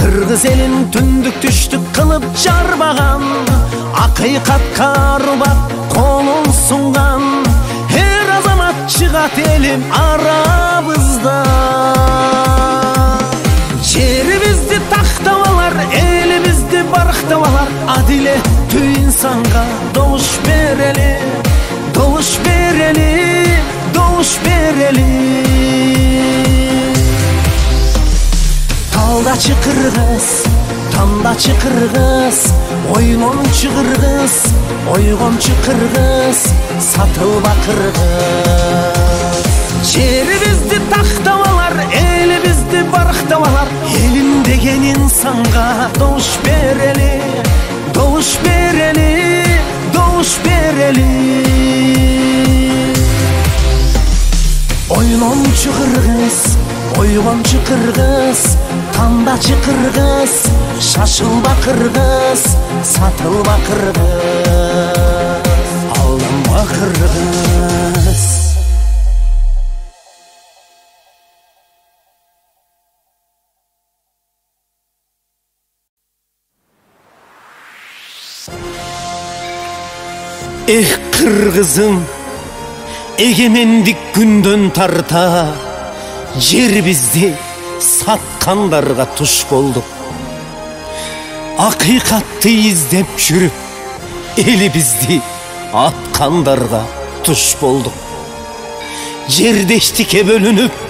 Kırgız elin tündük düştük kılıp çarbagan, akıykatka arbat kolun sungan. Her azamat çıgat elim arabızda. Жерибизди тактабалар, элибизди барктабалар. Адилеттүү инсанга добуш берели, добуш берели, добуш берели. Талдачы кыргыз, тандачы кыргыз, ойлончу кыргыз, ойгончу кыргыз, сатылба кыргыз. Жерибизди тактабалар, элибизди барктабалар. Элим деген инсанга добуш берели, добуш берели, добуш берели. Ойлончу кыргыз, ойгончу кыргыз, тандачы кыргыз, шашылба кыргыз, сатылба кыргыз, алданба кыргыз. Эх, кыргызым, эгемендик күндөн тарта жерибизди саткандарга туш болдук. Акыйкатты издеп жүрүп элибизди аткандарга туш болдук. Жердештикке бөлүнүп